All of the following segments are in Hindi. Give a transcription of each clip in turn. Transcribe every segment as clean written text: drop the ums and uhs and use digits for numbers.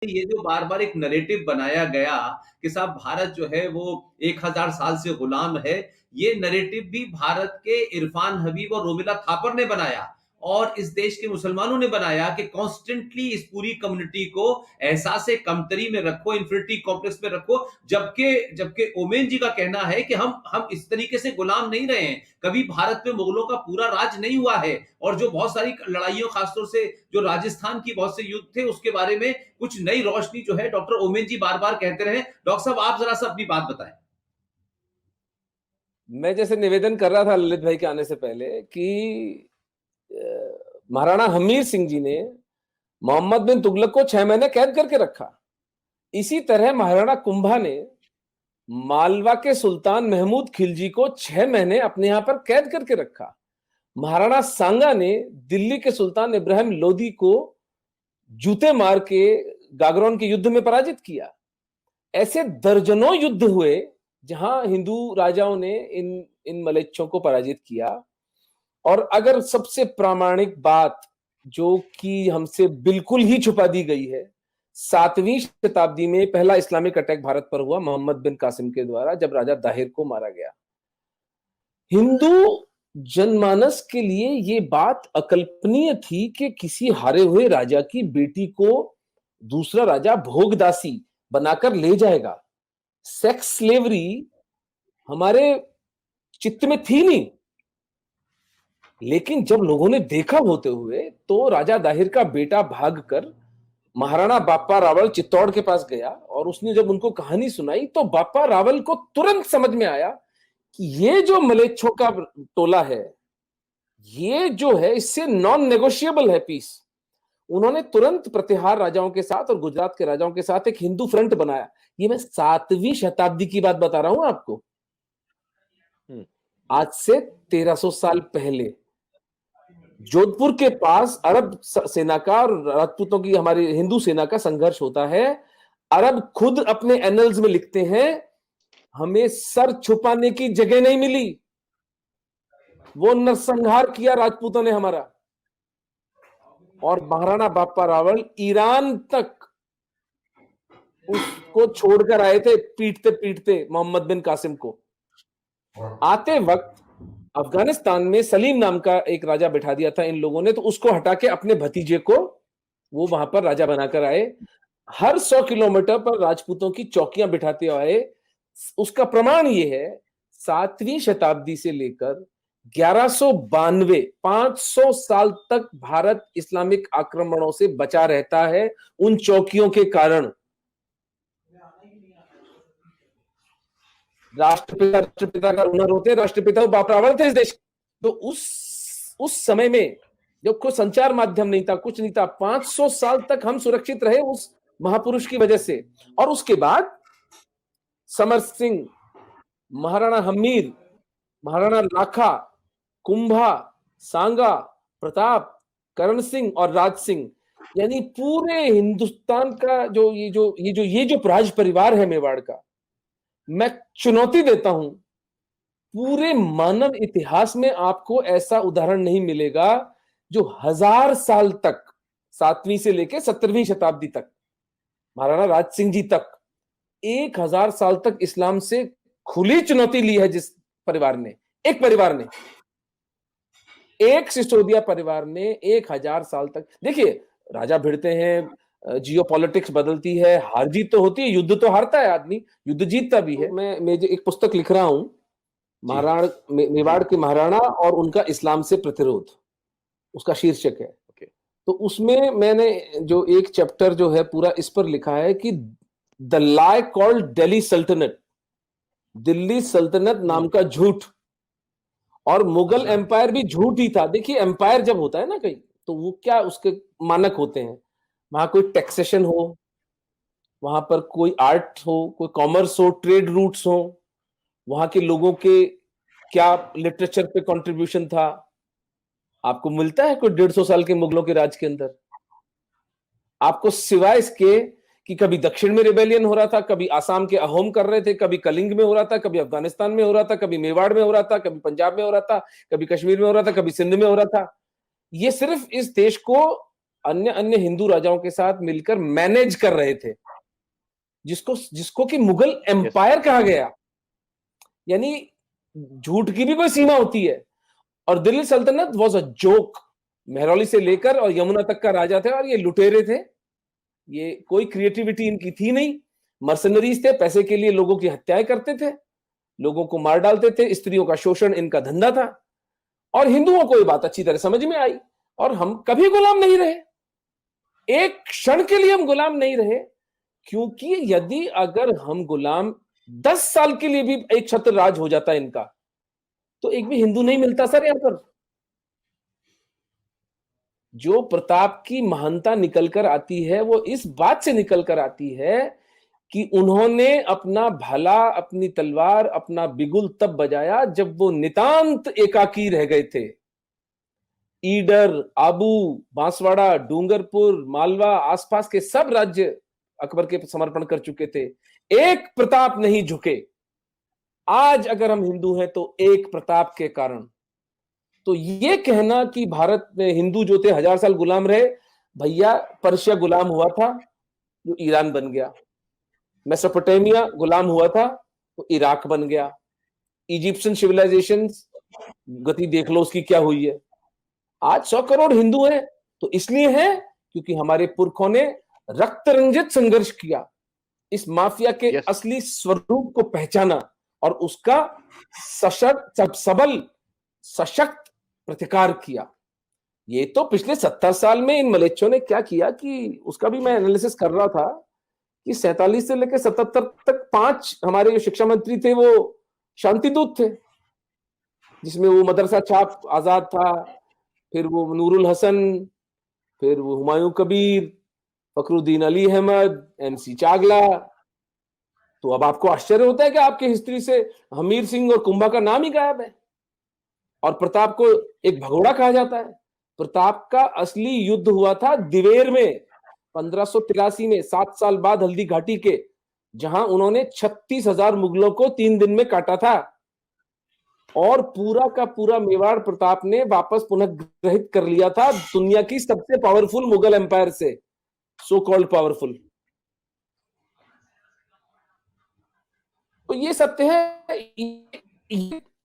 ये जो बार बार एक नरेटिव बनाया गया कि साहब भारत जो है वो 1000 साल से गुलाम है, ये नरेटिव भी भारत के इरफान हबीब और रोमिला थापर ने बनाया और इस देश के मुसलमानों ने बनाया कि कॉन्स्टेंटली इस पूरी कम्युनिटी को एहसास कमतरी में रखो, इंफिनिटी कॉम्प्लेक्स में रखो। जबकि जबकि ओमेन जी का कहना है कि हम इस तरीके से गुलाम नहीं रहे हैं, कभी भारत में मुगलों का पूरा राज नहीं हुआ है, और जो बहुत सारी लड़ाइयों, खासतौर से जो राजस्थान की बहुत से युद्ध थे, उसके बारे में कुछ नई रोशनी जो है डॉक्टर ओमेन जी बार बार कहते रहे। डॉक्टर साहब, आप जरा सा अपनी बात बताएं। मैं जैसे निवेदन कर रहा था ललित भाई के आने से पहले कि महाराणा हमीर सिंह जी ने मोहम्मद बिन तुगलक को 6 महीने कैद करके रखा। इसी तरह महाराणा कुंभा ने मालवा के सुल्तान महमूद खिलजी को 6 महीने अपने यहां पर कैद करके रखा। महाराणा सांगा ने दिल्ली के सुल्तान इब्राहिम लोदी को जूते मार के गागरोन के युद्ध में पराजित किया। ऐसे दर्जनों युद्ध हुए जहां हिंदू राजाओं ने इन इन मलेच्छों को पराजित किया। और अगर सबसे प्रामाणिक बात जो कि हमसे बिल्कुल ही छुपा दी गई है, 7वीं शताब्दी में पहला इस्लामिक अटैक भारत पर हुआ मोहम्मद बिन कासिम के द्वारा, जब राजा दाहिर को मारा गया। हिंदू जनमानस के लिए ये बात अकल्पनीय थी कि किसी हारे हुए राजा की बेटी को दूसरा राजा भोगदासी बनाकर ले जाएगा। सेक्स स्लेवरी हमारे चित्त में थी नहीं, लेकिन जब लोगों ने देखा होते हुए तो राजा दाहिर का बेटा भागकर महाराणा बाप्पा रावल चित्तौड़ के पास गया और उसने जब उनको कहानी सुनाई तो बाप्पा रावल को तुरंत समझ में आया कि ये जो मलेच्छों का टोला है, ये जो है इससे नॉन नेगोशिएबल है पीस। उन्होंने तुरंत प्रतिहार राजाओं के साथ और गुजरात के राजाओं के साथ एक हिंदू फ्रंट बनाया। ये मैं 7वीं शताब्दी की बात बता रहा हूं आपको, आज से 1300 साल पहले। जोधपुर के पास अरब सेना का और राजपूतों की, हमारी हिंदू सेना का संघर्ष होता है। अरब खुद अपने एनल्स में लिखते हैं, हमें सर छुपाने की जगह नहीं मिली, वो नरसंहार किया राजपूतों ने हमारा। और महाराणा बाप्पा रावल ईरान तक उसको छोड़कर आए थे, पीटते पीटते मोहम्मद बिन कासिम को। आते वक्त अफगानिस्तान में सलीम नाम का एक राजा बिठा दिया था इन लोगों ने, तो उसको हटा के अपने भतीजे को वो वहां पर राजा बनाकर आए। हर 100 किलोमीटर पर राजपूतों की चौकियां बिठाते आए। उसका प्रमाण ये है, 7वीं शताब्दी से लेकर 1192, 500 साल तक भारत इस्लामिक आक्रमणों से बचा रहता है उन चौकियों के कारण। राष्ट्रपिता का हुनर होते, राष्ट्रपिता बाप रावल थे इस देश। तो उस समय में जब कोई संचार माध्यम नहीं था, कुछ नहीं था, 500 साल तक हम सुरक्षित रहे उस महापुरुष की वजह से। और उसके बाद समर सिंह, महाराणा हमीर, महाराणा लाखा, कुंभा, सांगा, प्रताप, करण सिंह और राज सिंह, यानी पूरे हिंदुस्तान का जो राज परिवार है मेवाड़ का, मैं चुनौती देता हूं, पूरे मानव इतिहास में आपको ऐसा उदाहरण नहीं मिलेगा जो 1000 साल तक, 7वीं से लेकर 17वीं शताब्दी तक, महाराणा राज सिंह जी तक 1000 साल तक इस्लाम से खुली चुनौती ली है। जिस परिवार ने, एक परिवार ने, एक सिसोदिया परिवार ने 1000 साल तक, देखिए राजा भिड़ते हैं, जियो पॉलिटिक्स बदलती है, हार जीत तो होती है, युद्ध तो हारता है आदमी, युद्ध जीतता भी है। मैं जो एक पुस्तक लिख रहा हूं, मेवाड़ के महाराणा और उनका इस्लाम से प्रतिरोध, उसका शीर्षक है। तो उसमें मैंने जो एक चैप्टर जो है पूरा इस पर लिखा है कि द लाई कॉल्ड दिल्ली सल्तनत, दिल्ली सल्तनत नाम का झूठ, और मुगल एम्पायर भी झूठ ही था। देखिए एम्पायर जब होता है ना कहीं, तो वो क्या उसके मानक होते हैं, वहां कोई टैक्सेशन हो, वहां पर कोई आर्ट हो, कोई कॉमर्स हो, ट्रेड रूट्स हो, वहां के लोगों के क्या लिटरेचर पे कंट्रीब्यूशन था, आपको मिलता है कोई 150 साल के मुगलों के राज के अंदर? आपको सिवाय इसके कि कभी दक्षिण में रिबेलियन हो रहा था, कभी आसाम के अहोम कर रहे थे, कभी कलिंग में हो रहा था, कभी अफगानिस्तान में हो रहा था, कभी मेवाड़ में हो रहा था, कभी पंजाब में हो रहा था, कभी कश्मीर में हो रहा था, कभी सिंध में हो रहा था। ये सिर्फ इस देश को अन्य अन्य हिंदू राजाओं के साथ मिलकर मैनेज कर रहे थे, जिसको कि मुगल एम्पायर कहा गया। यानी झूठ की भी कोई सीमा होती है। और दिल्ली सल्तनत वॉज अ जोक। मेहरौली से लेकर और यमुना तक का राजा थे, और ये लुटेरे थे, ये कोई क्रिएटिविटी इनकी थी नहीं। मर्सनरीज थे, पैसे के लिए लोगों की हत्याएं करते थे, लोगों को मार डालते थे, स्त्रियों का शोषण इनका धंधा था। और हिंदुओं को ये बात अच्छी तरह समझ में आई, और हम कभी गुलाम नहीं रहे, एक क्षण के लिए हम गुलाम नहीं रहे। क्योंकि यदि अगर हम गुलाम 10 साल के लिए भी एक छत्र राज हो जाता इनका, तो एक भी हिंदू नहीं मिलता सर यहां पर। जो प्रताप की महानता निकल कर आती है वो इस बात से निकल कर आती है कि उन्होंने अपना भाला, अपनी तलवार, अपना बिगुल तब बजाया जब वो नितांत एकाकी रह गए थे। ईडर, आबू, बांसवाड़ा, डूंगरपुर, मालवा, आसपास के सब राज्य अकबर के समर्पण कर चुके थे, एक प्रताप नहीं झुके। आज अगर हम हिंदू हैं तो एक प्रताप के कारण। तो ये कहना कि भारत में हिंदू जो थे 1000 साल गुलाम रहे, भैया पर्शिया गुलाम हुआ था जो ईरान बन गया, मेसोपोटामिया गुलाम हुआ था तो इराक बन गया, इजिप्शियन सिविलाइजेशन गति देख लो उसकी क्या हुई है। आज 100 करोड़ हिंदू हैं तो इसलिए है क्योंकि हमारे पुरखों ने रक्त रंजित संघर्ष किया, इस माफिया के असली स्वरूप को पहचाना और उसका सशक्त, सबल, सशक्त प्रतिकार किया। ये तो पिछले 70 साल में इन मलेच्छों ने क्या किया कि उसका भी मैं एनालिसिस कर रहा था कि 47 से लेकर 77 तक 5 हमारे जो शिक्षा मंत्री थे वो शांतिदूत थे, जिसमें वो मदरसा छाप आजाद था, फिर वो नूरुल हसन, फिर वो हुमायूं कबीर, फखरुद्दीन अली अहमद, एमसी चागला। तो अब आपको आश्चर्य होता है कि आपके हिस्ट्री से हमीर सिंह और कुंभा का नाम ही गायब है, और प्रताप को एक भगोड़ा कहा जाता है। प्रताप का असली युद्ध हुआ था दिवेर में 1583 में, 7 साल बाद हल्दी घाटी के, जहां उन्होंने 36,000 मुगलों को 3 दिन में काटा था, और पूरा का पूरा मेवाड़ प्रताप ने वापस पुनः ग्रहित कर लिया था दुनिया की सबसे पावरफुल मुगल एम्पायर से, सो कॉल्ड पावरफुल। तो ये सत्य है।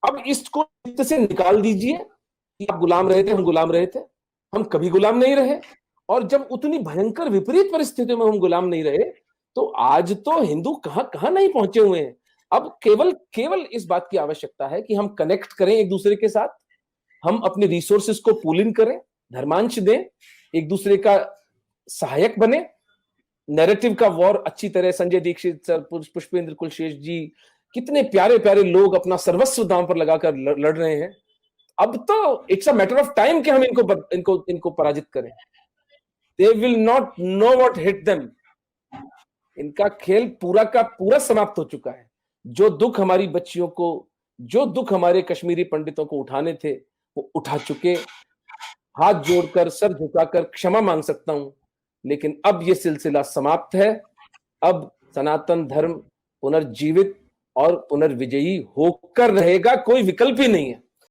अब इसको से निकाल दीजिए कि आप गुलाम रहे थे, हम गुलाम रहे थे, हम कभी गुलाम नहीं रहे। और जब उतनी भयंकर विपरीत परिस्थितियों में हम गुलाम नहीं रहे, तो आज तो हिंदू कहां कहां नहीं पहुंचे हुए हैं। अब केवल इस बात की आवश्यकता है कि हम कनेक्ट करें एक दूसरे के साथ, हम अपने रिसोर्सेस को पूल इन करें, धर्मांश दें, एक दूसरे का सहायक बने। नैरेटिव का वॉर अच्छी तरह संजय दीक्षित सर, पुष्पेंद्र कुलशेष जी, कितने प्यारे प्यारे लोग अपना सर्वस्व दांव पर लगाकर लड़ रहे हैं। अब तो it's a matter of time कि हम इनको पराजित करें। They will not know what hit them. इनका खेल पूरा का पूरा समाप्त हो चुका है। जो दुख हमारी बच्चियों को, जो दुख हमारे कश्मीरी पंडितों को उठाने थे वो उठा चुके। हाथ जोड़कर, सर झुकाकर क्षमा मांग सकता हूं, लेकिन अब यह सिलसिला समाप्त है। अब सनातन धर्म पुनर्जीवित और पुनर्विजयी होकर रहेगा, कोई विकल्प ही नहीं है।